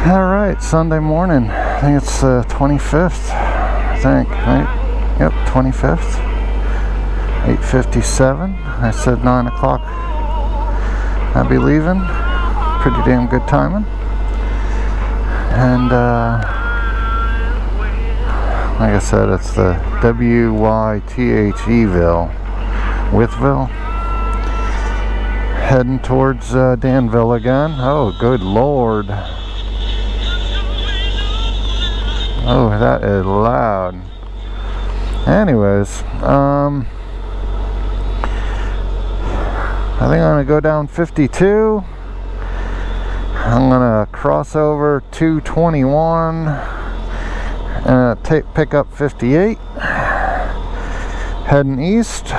Alright, Sunday morning. I think it's the 25th. I think, right? Yep, 25th. 8:57. I said 9 o'clock I'll be leaving. Pretty damn good timing. And like I said, it's the WYTHEville, Withville. Heading towards Danville again. Oh, good lord. Oh, that is loud. Anyways, I think I'm gonna go down 52. I'm gonna cross over 221 and pick up 58. Heading east,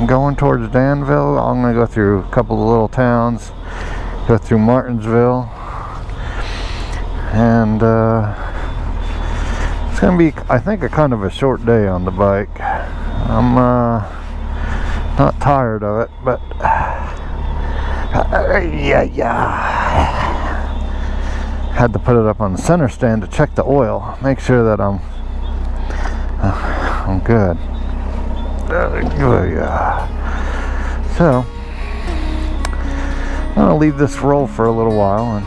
going towards Danville. I'm gonna go through a couple of little towns, go through Martinsville, and it's gonna be, I think, a kind of a short day on the bike. I'm not tired of it, but had to put it up on the center stand to check the oil, make sure that I'm good. So I'm gonna leave this roll for a little while and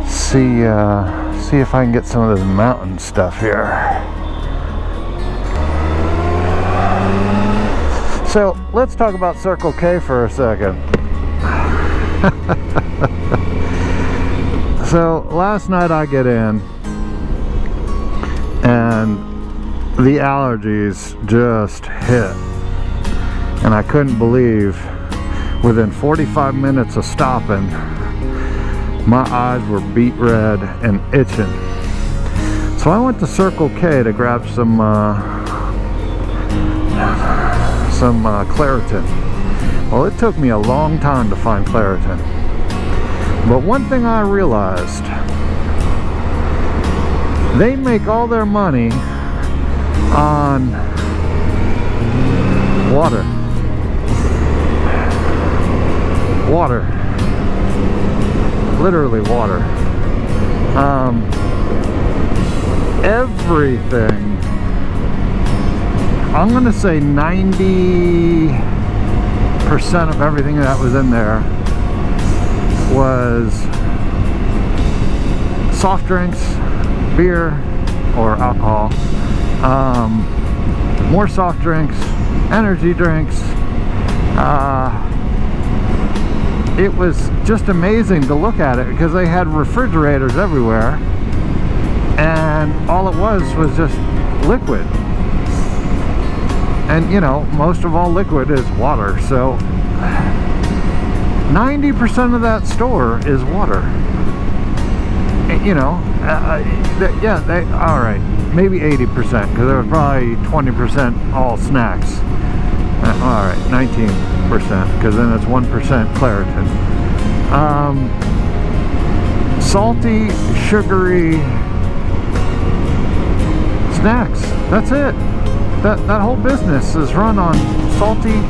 see if I can get some of this mountain stuff here. So let's talk about Circle K for a second. So last night I get in and the allergies just hit, and I couldn't believe within 45 minutes of stopping my eyes were beet red and itching. So I went to Circle K to grab some Claritin. Well, it took me a long time to find Claritin, but one thing I realized: they make all their money on water. Literally water. Everything, I'm gonna say 90% of everything that was in there was soft drinks, beer or alcohol, more soft drinks, energy drinks. It was just amazing to look at it because they had refrigerators everywhere, and all it was just liquid. And you know, most of all liquid is water, so 90% of that store is water. You know, alright, maybe 80%, because there was probably 20% all snacks. Alright, 19%, because then it's 1% Claritin. Salty, sugary snacks, that's it. That whole business is run on salty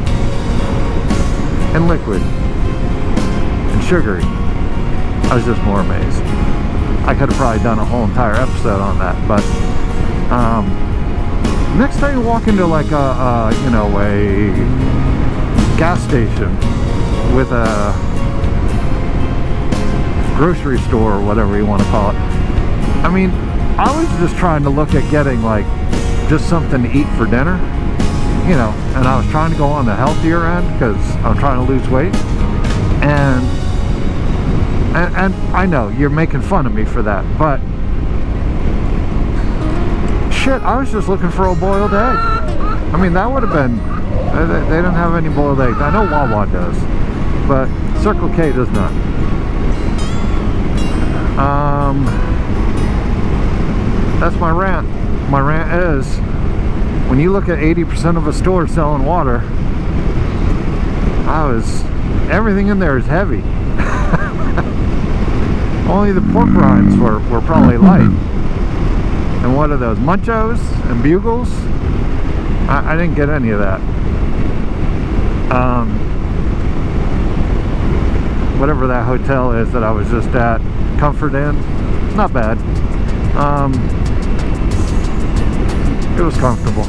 and liquid and sugary. I was just more amazed. I could have probably done a whole entire episode on that, but next time you walk into like a gas station with a grocery store or whatever you want to call it, I mean, I was just trying to look at getting like just something to eat for dinner, you know, and I was trying to go on the healthier end because I'm trying to lose weight, and I know you're making fun of me for that, but shit, I was just looking for a boiled egg. I mean, that would have been, they don't have any boiled eggs. I know Wawa does, but Circle K does not. That's my rant. My rant is, when you look at 80% of a store selling water, everything in there is heavy. Only the pork rinds were probably light. And what are those, Munchos and Bugles? I didn't get any of that. whatever that hotel is that I was just at, Comfort Inn. Not bad. It was comfortable.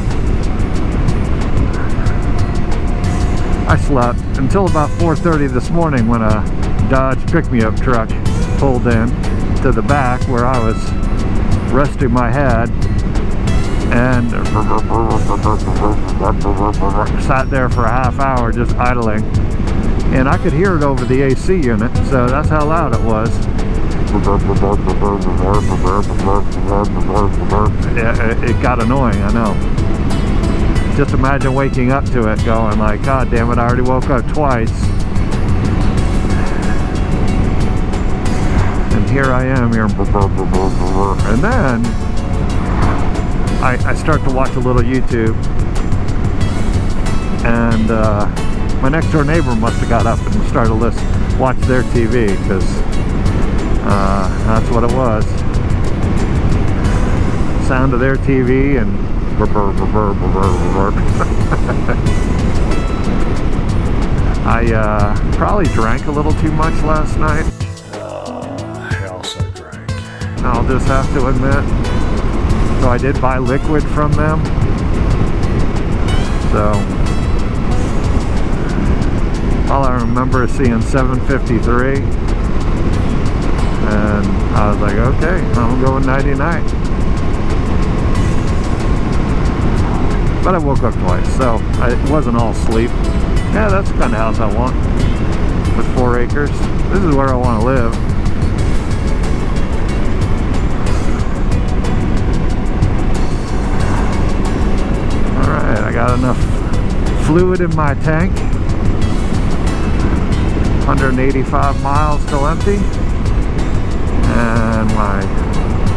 I slept until about 4:30 this morning when a Dodge pick-me-up truck pulled in to the back where I was resting my head and sat there for a half hour just idling, and I could hear it over the AC unit, so that's how loud it was. Yeah, it got annoying, I know. Just imagine waking up to it going like, God damn it, I already woke up twice. And here I am here. And then I start to watch a little YouTube. And my next door neighbor must have got up and started to watch their TV, because that's what it was. Sound of their TV and I probably drank a little too much last night. I also drank. I'll just have to admit. So I did buy liquid from them. So all I remember is seeing 753. And I was like, okay, I'm going nighty-night. But I woke up twice, so it wasn't all sleep. Yeah, that's the kind of house I want. With 4 acres. This is where I want to live. Alright, I got enough fluid in my tank. 185 miles till empty. And my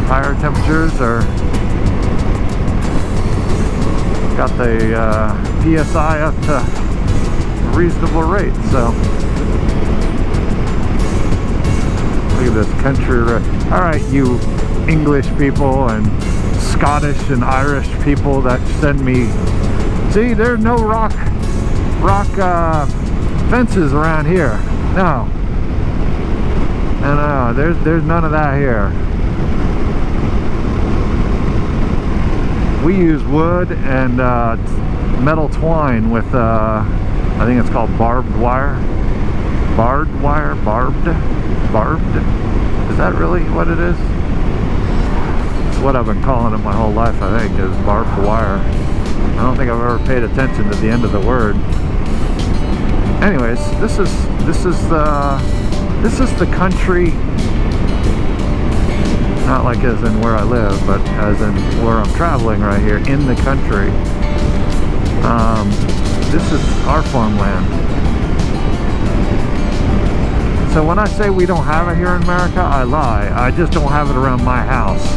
tire temperatures are... got the PSI up to a reasonable rate, so look at this country road. Alright, you English people and Scottish and Irish people that send me, see, there's no rock fences around here. No, there's none of that here. We use wood and metal twine with, I think it's called barbed wire. Barbed wire? Barbed? Is that really what it is? It's what I've been calling it my whole life, I think, is barbed wire. I don't think I've ever paid attention to the end of the word. Anyways, this is the country. Not like as in where I live, but as in where I'm traveling right here in the country. This is our farmland. So when I say we don't have it here in America, I lie. I just don't have it around my house.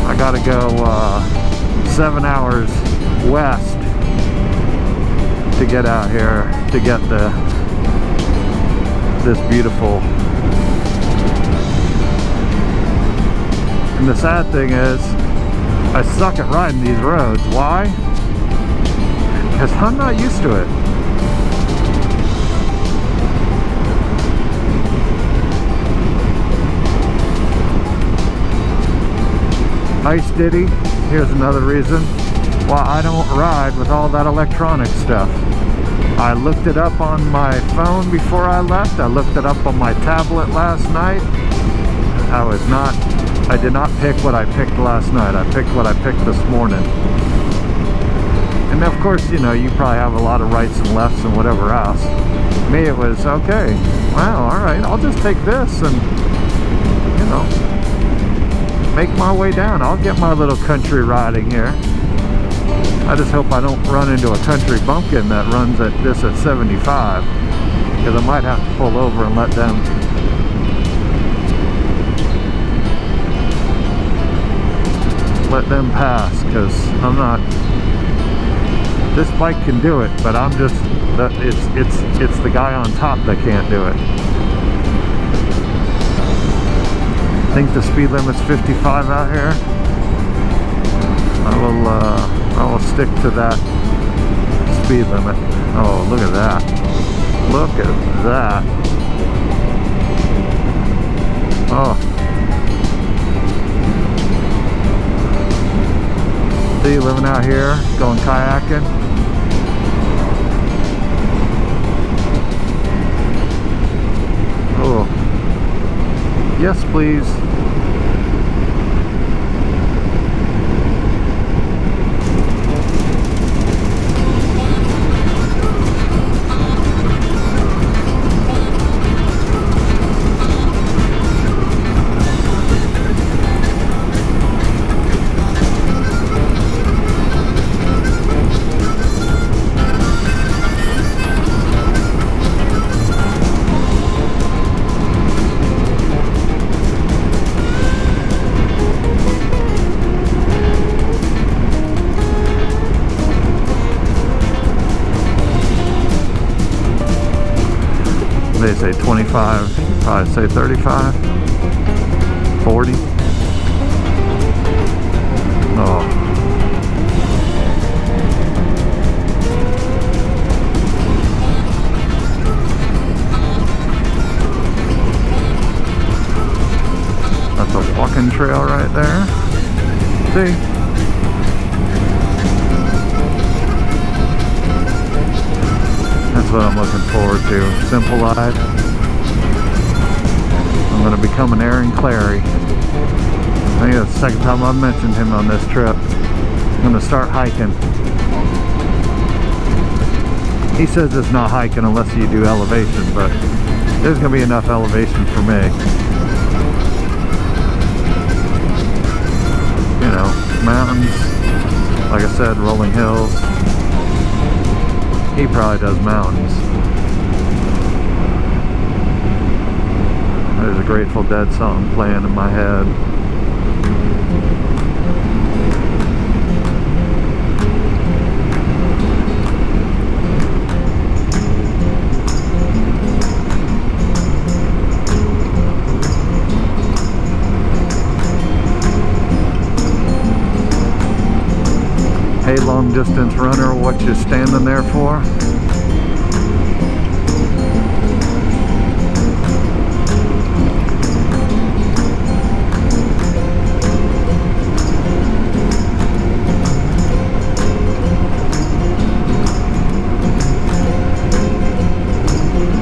I gotta go 7 hours west to get out here to get this beautiful. And the sad thing is, I suck at riding these roads. Why? Because I'm not used to it. Ice Diddy, here's another reason why I don't ride with all that electronic stuff. I looked it up on my phone before I left. I looked it up on my tablet last night. I did not pick what I picked last night. I picked what I picked this morning. And of course, you know, you probably have a lot of rights and lefts and whatever else. Me, it was, okay, wow, alright, I'll just take this and, you know, make my way down. I'll get my little country riding here. I just hope I don't run into a country bumpkin that runs at 75, because I might have to pull over and let them pass, because I'm not, this bike can do it, but I'm just, it's the guy on top that can't do it. I think the speed limit's 55 out here. I will stick to that speed limit. Oh, look at that. Look at that. Oh. See, living out here, going kayaking. Oh. Yes, please. They say 25, probably say 35, 40. Oh. That's a walking trail right there. See? That's what I'm looking forward to. Simple Eyed. I'm going to become an Aaron Clarey. I think that's the second time I've mentioned him on this trip. I'm going to start hiking. He says it's not hiking unless you do elevation, but there's going to be enough elevation for me. You know, mountains, like I said, rolling hills. He probably does mountains. There's a Grateful Dead song playing in my head. Hey, long distance runner, what you standing there for?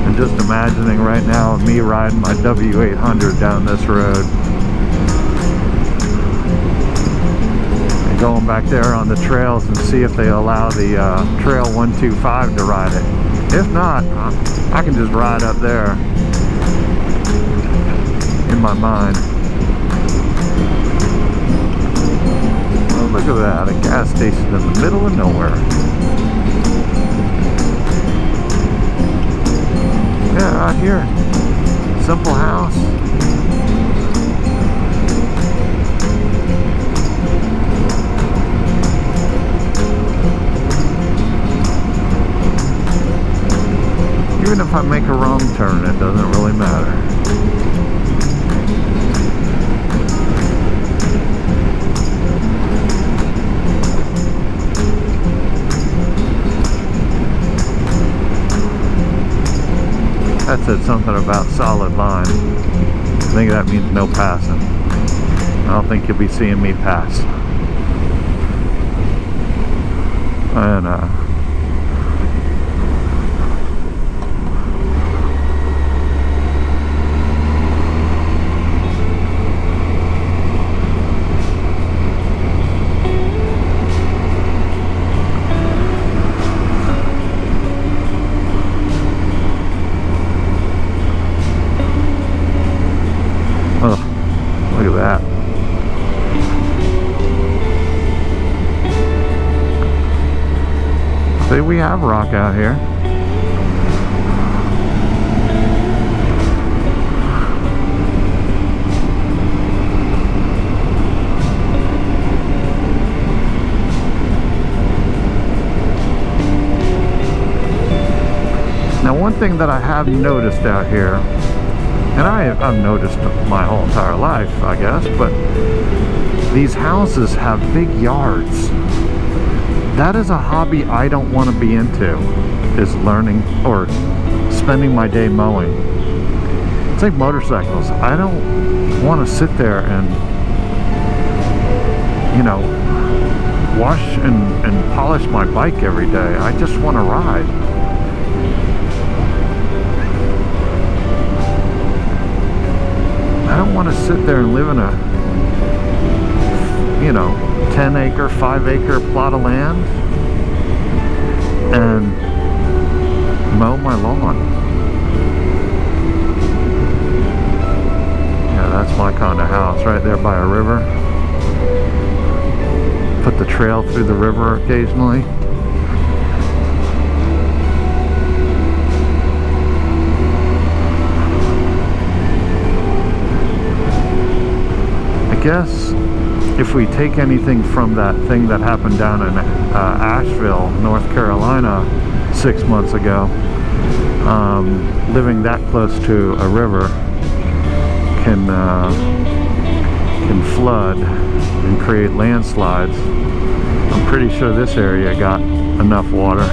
I'm just imagining right now me riding my W800 down this road. Going back there on the trails and see if they allow the Trail 125 to ride it. If not, I can just ride up there in my mind. Oh, look at that, a gas station in the middle of nowhere. Yeah, right here. Simple house. Even if I make a wrong turn, it doesn't really matter. That said something about solid line. I think that means no passing. I don't think you'll be seeing me pass. And look at that. See, we have rock out here. Now, one thing that I have noticed out here, and I've noticed my whole entire life, I guess, but these houses have big yards. That is a hobby I don't want to be into, is learning or spending my day mowing. It's think motorcycles. I don't want to sit there and, you know, wash and polish my bike every day. I just want to ride. I don't want to sit there and live in a, you know, 10-acre, 5-acre plot of land and mow my lawn. Yeah, that's my kind of house, right there by a river. Put the trail through the river occasionally. I guess if we take anything from that thing that happened down in Asheville, North Carolina 6 months ago, living that close to a river can flood and create landslides. I'm pretty sure this area got enough water.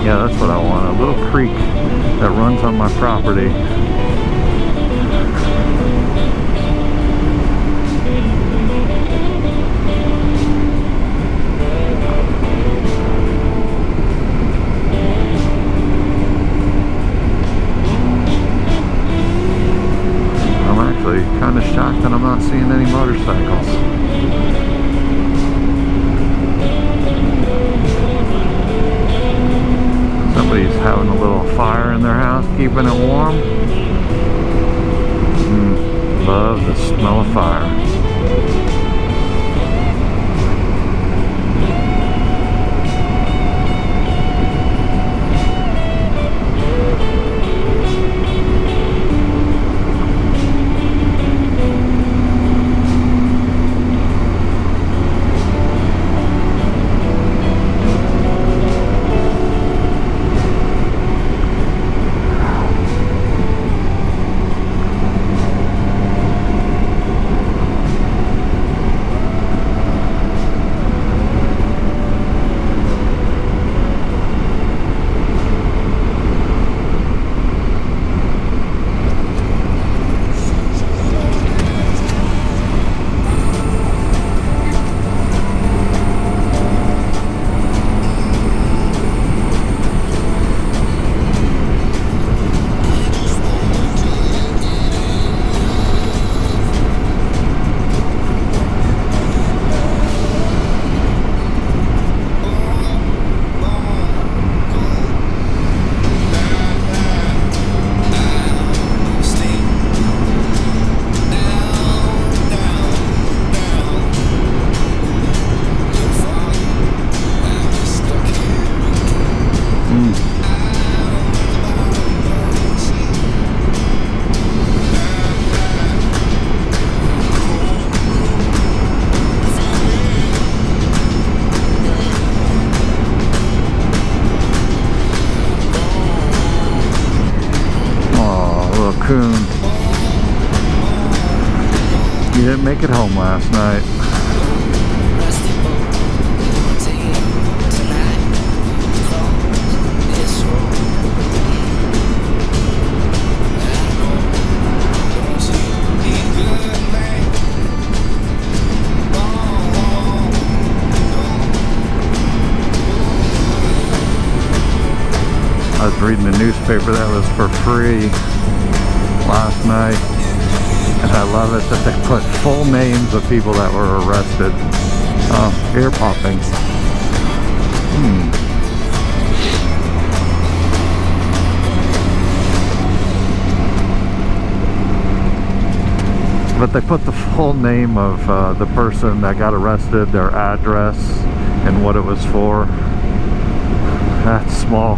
Yeah, that's what I want. A little creek that runs on my property. Kind of shocked that I'm not seeing any motorcycles. Somebody's having a little fire in their house, keeping it warm. Love the smell of fire. Coon. You didn't make it home last night. I was reading the newspaper that was for free last night, and I love it that they put full names of people that were arrested. Ear popping. But they put the full name of the person that got arrested, their address, and what it was for. That's small.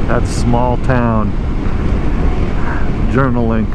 That's small town journaling.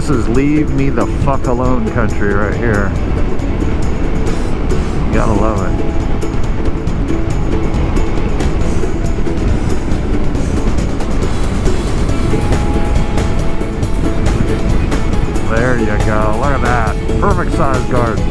This is leave me the fuck alone country right here. You gotta love it. There you go. Look at that. Perfect size garden.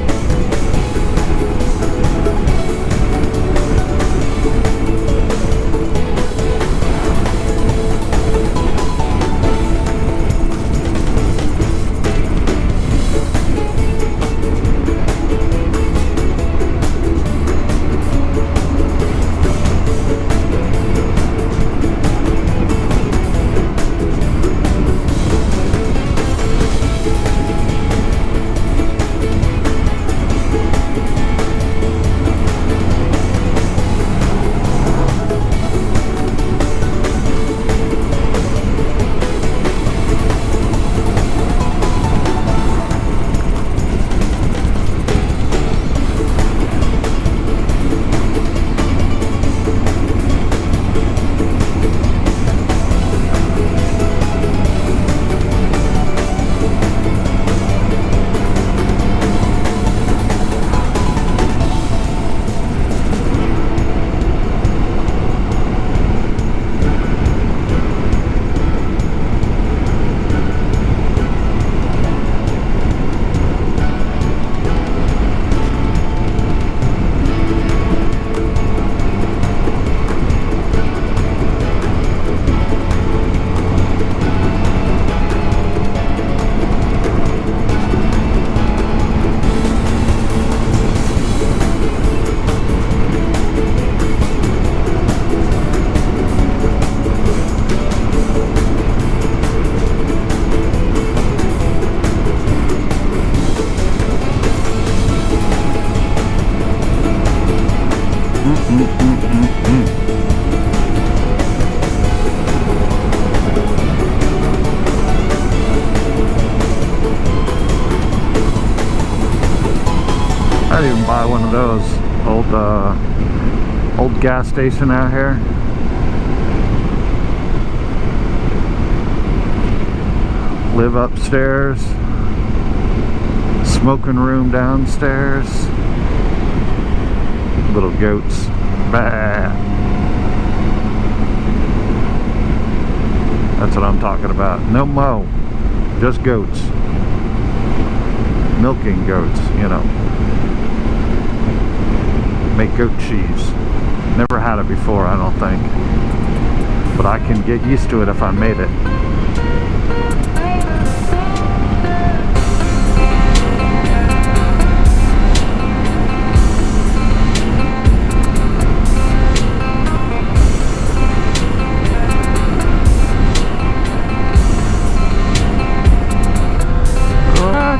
I'd even buy one of those old gas station out here. Live upstairs, smoking room downstairs. Little goats. Bah. That's what I'm talking about. No mow, just goats. Milking goats, you know. Make goat cheese. Never had it before, I don't think. But I can get used to it if I made it.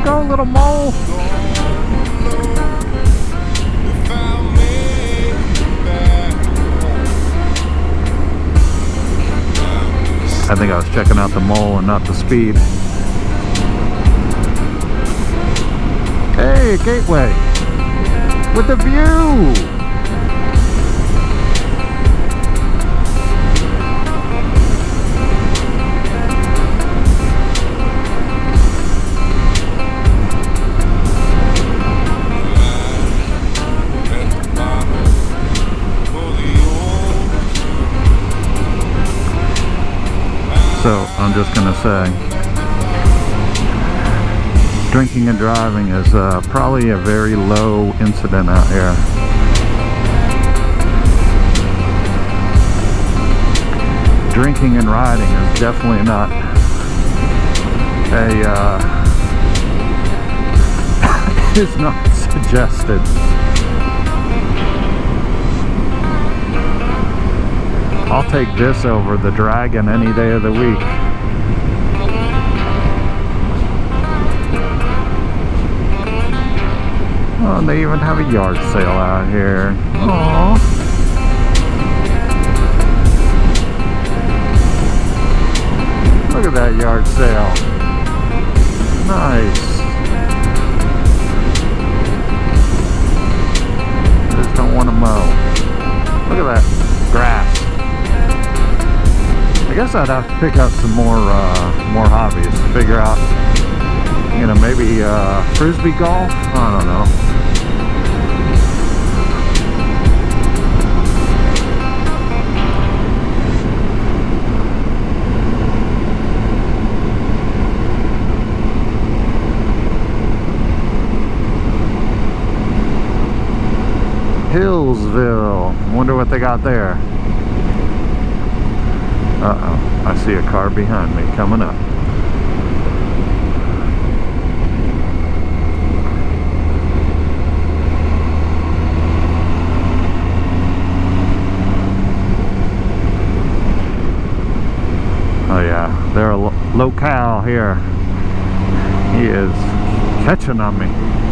Go, little mole. I think I was checking out the mole and not the speed. Hey, Gateway! With the view! So, I'm just gonna say, drinking and driving is probably a very low incident out here. Drinking and riding is definitely not is not suggested. I'll take this over the Dragon any day of the week. Oh, and they even have a yard sale out here. Aww. Look at that yard sale. Nice. Just don't want to mow. Look at that grass. I guess I'd have to pick up some more hobbies to figure out You know, maybe frisbee golf. I don't know. Hillsville. Wonder what they got there. Uh-oh. I see a car behind me coming up. Oh yeah, they're a locale here. He is catching on me.